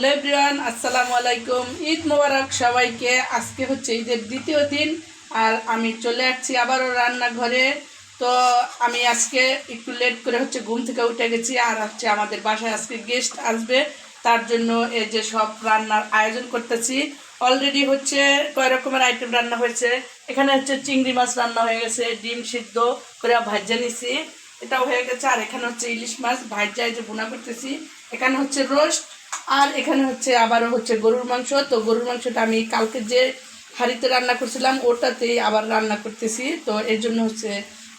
Hello everyone, আসসালামু আলাইকুম। ঈদ মোবারক সবাইকে। আজকে হচ্ছে ঈদের দ্বিতীয় দিন, আর আমি চলে আসছি আবারও রান্নাঘরে। তো আমি আজকে একটু লেট করে হচ্ছে ঘুম থেকে উঠে গেছি, আর হচ্ছে আমাদের বাসায় আজকে গেস্ট আসবে, তার জন্য এই যে সব রান্নার আয়োজন করতেছি। অলরেডি হচ্ছে কয় রকমের আইটেম রান্না হয়েছে। এখানে হচ্ছে চিংড়ি মাছ রান্না হয়ে গেছে, ডিম সিদ্ধ করে ভাজা নিছি, এটাও হয়ে গেছে। আর এখানে হচ্ছে ইলিশ মাছ ভাজা যে ভুনা করতেছি। এখানে হচ্ছে রোস্ট, আর এখানে হচ্ছে আবারও হচ্ছে গরুর মাংস। তো গরুর মাংসটা আমি কালকে যে হাঁড়িতে রান্না করছিলাম ওটাতেই আবার রান্না করতেছি, তো এর জন্য হচ্ছে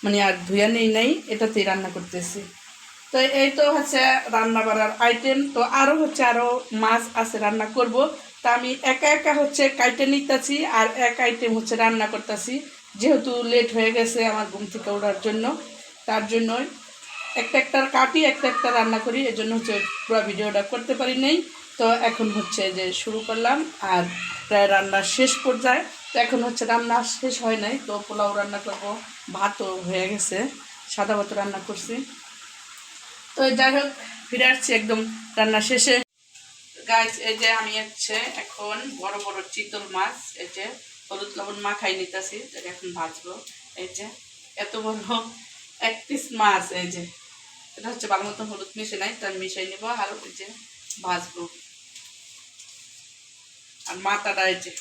মানে আর ধুয়া নেই নাই, এটাতেই রান্না করতেছি। তো এই তো হচ্ছে রান্না করার আইটেম। তো আরও হচ্ছে আরও মাছ আছে রান্না করব। তা আমি একা একা হচ্ছে কাইটে নিতেছি, আর এক আইটেম হচ্ছে রান্না করতেছি, যেহেতু লেট হয়ে গেছে আমার ঘুম থেকে ওঠার জন্য। তার জন্যই একটা একটা কাটি, একটা একটা রান্না করি, এর জন্য হচ্ছে পুরো ভিডিওটা করতে পারি নাই। তো এখন হচ্ছে যে শুরু করলাম, আর প্রায় রান্নার শেষ পর্যায়ে। তো এখন হচ্ছে রান্না শেষ হয় নাই, তো পোলাও রান্না করব, ভাতও হয়ে গেছে, সাদা ভাত রান্না করছি। তো যাই হোক, ফিরে আসছি একদম রান্না শেষে। গাইস, এই যে আমি হচ্ছে এখন বড় বড় চিতল মাছ, এই যে হলুদ লবণ মাখাই নিতেছি, এখন ভাজবো। এই যে এত বড় এক পিস মাছ, এই যে এটা হচ্ছে ভালো মতো হলুদ মিশে নাই, তার মিশাই নিব, আর ওই যে ভাজবো। আর মাথাটা এই যে,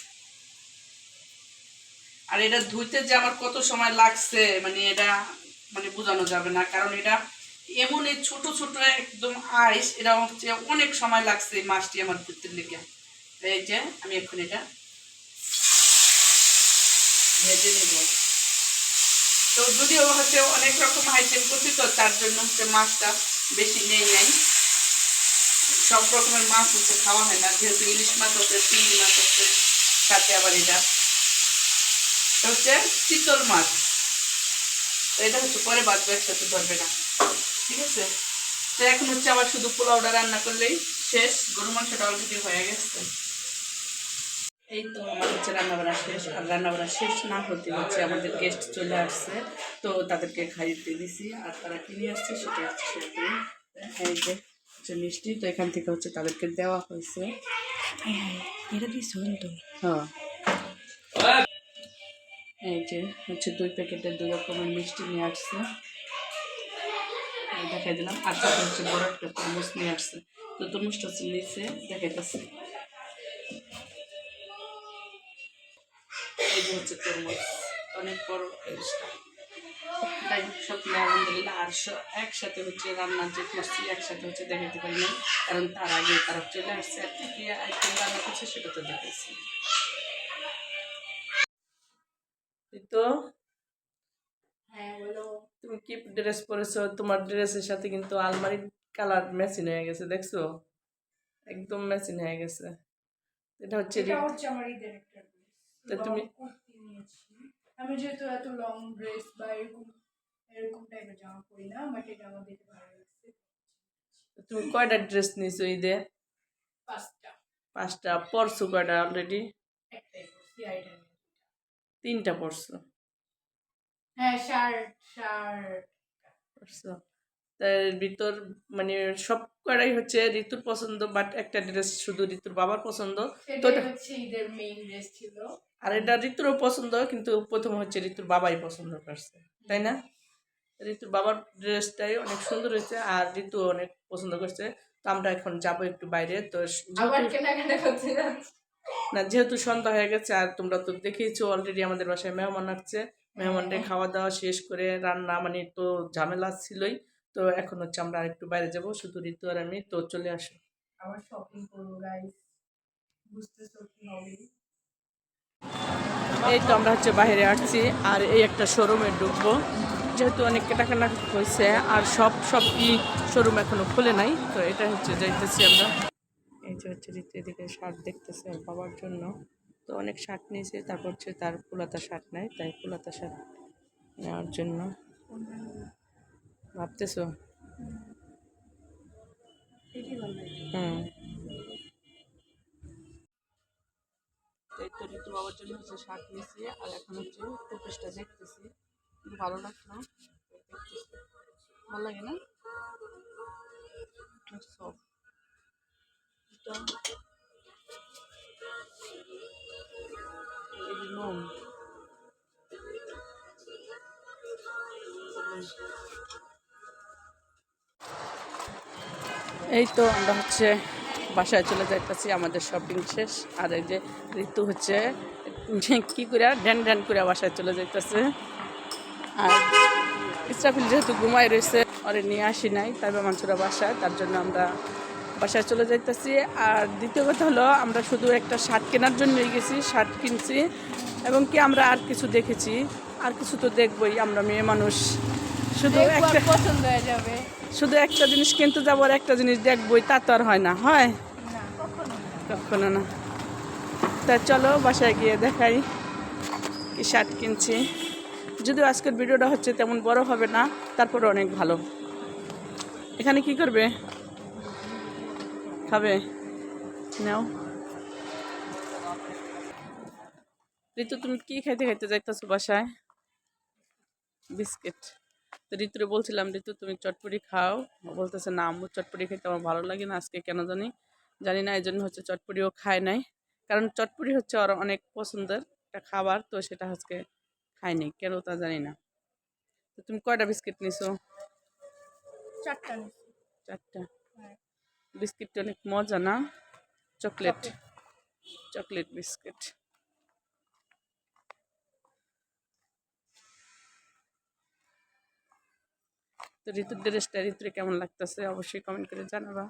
আর এটা ধুইতে যে আমার কত সময় লাগছে মানে এটা মানে বোঝানো যাবে না, কারণ এটা এমন এই ছোট ছোট একদম আইস, এটা হচ্ছে অনেক সময় লাগছে এই মাছটি আমার ধুতে লেগে। এই যে আমি এখন এটা ভেজে নেব। তো যদিও হচ্ছে অনেক রকম আইটেম করছি, তো তার জন্য হচ্ছে মাছটা বেশি নেই নাই। সব রকমের মাছ হচ্ছে খাওয়া হয় না, যেহেতু ইলিশ মাছ হচ্ছে, চিংড়ি মাছ হচ্ছে, সাথে আবার এটা হচ্ছে চিতল মাছ। তো এটা হচ্ছে পরে বাঁচবে, একসাথে ধরবে না, ঠিক আছে। তো এখন হচ্ছে আবার শুধু পোলাওটা রান্না করলেই শেষ, গরু মাংসটা অলরেডি হয়ে গেছে। এই তো আমার হচ্ছে রান্নাবাড়া শেষ, আর রান্নাবাড়া শেষ না হতে হচ্ছে আমাদের গেস্ট চলে আসছে, তো তাদেরকে খাইতে দিছি, আর তারা কিনে আসছে সেটা হচ্ছে শেয়ার করি। এই যে হচ্ছে মিষ্টি, তো এখান থেকে হচ্ছে তাদেরকে দেওয়া হয়েছে। এটা দিস তো, হ্যাঁ। এই যে হচ্ছে 2 প্যাকেটের 2 রকমের মিষ্টি নিয়ে আসছে, দেখাই দিলাম। আর সাথে হচ্ছে বড় একটা তরমুজ নিয়ে আসছে, তো তরমুজটা হচ্ছে নিচে দেখাইতেছে। এই যে হচ্ছে তরমুজ, অনেক বড় জিনিসটা। তাই সব আলহামদুলিল্লাহ। আর একসাথে হচ্ছে রান্না যে করছি একসাথে হচ্ছে দেখাতে পারি না, কারণ তার আগে তারা চলে আসছে, আর কি আইটেম রান্না করছে সেটা তো দেখাইছি। তো হ্যাঁ বলো, তুমি কি ড্রেস পরেছো? তোমার ড্রেসের সাথে কিন্তু আলমারির কালার ম্যাচিং হয়ে গেছে, দেখছো? একদম ম্যাচিং হয়ে গেছে। এটা হচ্ছে আমার ঈদের একটা ড্রেস, তুমি কুর্তি নিয়েছি। আমি যেহেতু এত লং ড্রেস বা এরকম এরকম টাইপের জামা পরি না, বাট এটা আমার দেখতে ভালো লাগছে। তুমি কয়টা ড্রেস নিয়েছো ঈদে? 5টা। 5টা পরছো? কয়টা অলরেডি? একটাই পরছি, আইটা নিয়ে 3টা পরছো? হ্যাঁ, শার্ট শার্ট পরছো। তার ভিতর মানে সব কয়টাই হচ্ছে ঋতুর পছন্দ, বাট একটা ড্রেস শুধু ঋতুর বাবার পছন্দ। তো সেটাই হচ্ছে ঈদের মেইন ড্রেস ছিল। আর এটা ঋতুরও পছন্দ, কিন্তু প্রথম হচ্ছে ঋতুর বাবাই পছন্দ করছে, তাই না? ঋতুর বাবার ড্রেসটাই অনেক সুন্দর হয়েছে, আর ঋতু অনেক পছন্দ করছে। তো আমরা এখন যাবো একটু বাইরে, তো আবার কেনাকাটা করতে যাচ্ছি না, যেহেতু সন্ধ্যা হয়ে গেছে, আর তোমরা তো দেখেইছো অলরেডি আমাদের বাসায় মেহমান আসছে, মেহমানদের খাওয়া দাওয়া শেষ করে রান্না মানে তো ঝামেলা ছিলই। তো এখন হচ্ছে আমরা একটু বাইরে যাব, শুধু ঋতু আর আমি। তো চলে আসো। আবার শপিং করবো গাইস, বুঝতেছো কি হবে। এই তো আমরা হচ্ছে বাইরে আসছি, আর এই একটা শোরুমে ঢুকবো, যেহেতু অনেক কেনাকাটা হয়েছে, আর সব সব শোরুম এখনো খুলে নাই, তো এটা হচ্ছে যাইতেছি আমরা। এই যে হচ্ছে ঋতু এদিকে শার্ট দেখতেছে ওর বাবার জন্য, তো অনেক শার্ট নিয়েছে, তারপর হচ্ছে তার ফুলাতা শার্ট নেয়, তাই ফুলাতা শার্ট নেওয়ার জন্য ভাবতেছো। হুম, এই তো ঋতু বাবার জন্য হচ্ছে শার্ট নিয়েছি, আর এখন হচ্ছে টুপিসটা দেখতেছি, খুব ভালো লাগলো, দেখতেছি ভালো লাগে না? সফট। তো একদম। এই তো আমরা হচ্ছে বাসায় চলে যাইতেছি, আমাদের শপিং শেষ। আর এই যে ঋতু হচ্ছে কি করে ঢ্যান ঢ্যান করে বাসায় চলে যাইতেছে। আর ইসরাফিল যেহেতু ঘুমাই রয়েছে, ওরে নিয়ে আসি নাই, তারপর মানসুরা বাসায়, তার জন্য আমরা বাসায় চলে যাইতেছি। আর দ্বিতীয় কথা হলো, আমরা শুধু একটা শার্ট কেনার জন্যই গেছি, শার্ট কিনছি এবং কি আমরা আর কিছু দেখেছি, আর কিছু তো দেখবই, আমরা মেয়ে মানুষ। শুধু দেখবো আর একটা পছন্দ হয়ে যাবে। শুধু একটা জিনিস কিনতে যাবো আর একটা জিনিস দেখবই, তা তো আর হয় না, হয় না, কখনো না। কখনো না। তা চলো বাসায় গিয়ে দেখাই কি শার্ট কিনছি। যদিও আজকের ভিডিওটা হচ্ছে তেমন বড় হবে না, তারপরে অনেক ভালো। এখানে কি করবে? খাবে? নাও। ঋতু তুমি কি খাইতে খাইতে যাইতেছো বাসায়? বিস্কিট। তো ঋতুরে বলছিলাম, ঋতু তুমি চটপটি খাও। ও বলতেছে না আম্মু, চটপটি খেতে আমার ভালো লাগে না আজকে, কেন জানি জানি না, এই জন্য হচ্ছে চটপটিও খায় নাই। কারণ চটপটি হচ্ছে ওর অনেক পছন্দের একটা খাবার, তো সেটা আজকে খায়নি, কেন তা জানি না। তো তুমি কয়টা বিস্কিট নিছো? 4টা নিছি। 4টা। হ্যাঁ। বিস্কিটটা অনেক মজা না? Chocolate, chocolate. Chocolate biscuit. তো ঋতুর ড্রেসটা ঋতুরে কেমন লাগতেছে অবশ্যই কমেন্ট করে জানাবা।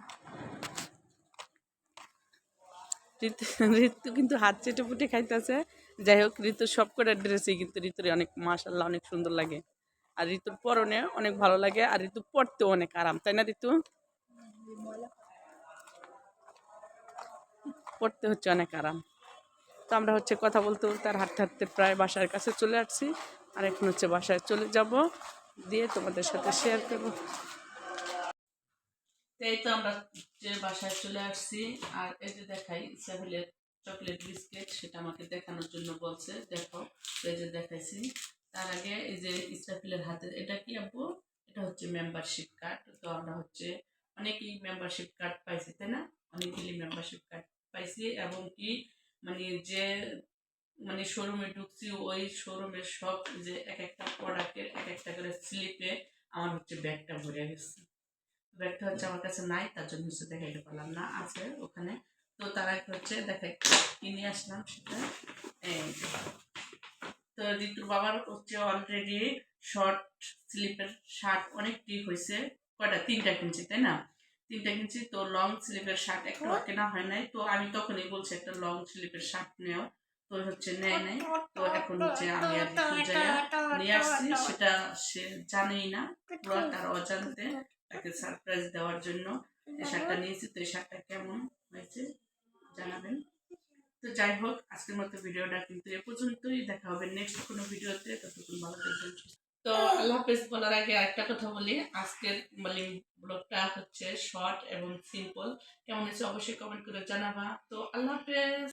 ঋতু ঋতু কিন্তু হাত চেটে পুটে খাইতেছে। যাই হোক, ঋতুর সব কটা ড্রেসই কিন্তু ঋতুরে অনেক মাশাআল্লাহ অনেক সুন্দর লাগে। আর ঋতুর পরনে অনেক ভালো লাগে, আর ঋতু পরতেও অনেক আরাম, তাই না ঋতু? পরতে হচ্ছে অনেক আরাম। তো আমরা হচ্ছে কথা বলতে বলতে আর হাঁটতে হাঁটতে প্রায় বাসার কাছে চলে আসছি। আর এখন হচ্ছে বাসায় চলে যাব, দিয়ে তোমাদের সাথে শেয়ার করবো। এই তো আমরা যে বাসায় চলে আসছি। আর এই যে দেখাই সেভেলের চকলেট বিস্কিট, সেটা আমাকে দেখানোর জন্য বলছে, দেখো। এই যে দেখাইছি। তার আগে এই যে ইসরাফিলের হাতে এটা কি আব্বু? এটা হচ্ছে মেম্বারশিপ কার্ড। তো আমরা হচ্ছে অনেকেই মেম্বারশিপ কার্ড পাইছি, তাই না? অনেকগুলি মেম্বারশিপ কার্ড পাইছি, এবং কি মানে যে মানে শোরুমে ঢুকছি, ওই শোরুমের সব যে এক একটা প্রোডাক্টের এক একটা করে স্লিপে আমার হচ্ছে ব্যাগটা ভরে গেছে। ব্যাগটা হচ্ছে আমার কাছে নাই, তার জন্য হচ্ছে দেখাইতে পারলাম না, আছে ওখানে। তো তারা হচ্ছে দেখাই কিনে আসলাম সেটা। এই তো ঋতুর বাবার হচ্ছে অলরেডি শর্ট স্লিপের শার্ট অনেকটি হয়েছে। কয়টা? 3টা কিনছি, তাই না? 3টা কিনছি। তো লং স্লিপের শার্ট একটা কেনা হয় নাই, তো আমি তখনই বলছি একটা লং স্লিপের শার্ট নেও। তো হচ্ছে নেয় নাই। তো এখন হচ্ছে আমি আর ঋতু যাইয়া নিয়ে আসছি, সেটা সে জানেই না, পুরো তার অজান্তে তাকে সারপ্রাইজ দেওয়ার জন্য এই শার্টটা নিয়েছি। তো এই শার্টটা কেমন হয়েছে জানাবেন। তো যাই হোক, আজকের মতো ভিডিওটা কিন্তু এ পর্যন্তই। দেখা হবে নেক্সট কোনো ভিডিওতে, ততক্ষণ ভালো থাকবেন। তো আল্লাহ হাফেজ বলার আগে আরেকটা কথা বলি, আজকের মানে ব্লগটা হচ্ছে শর্ট এবং সিম্পল। কেমন হয়েছে অবশ্যই কমেন্ট করে জানাবা। তো আল্লাহ হাফেজ।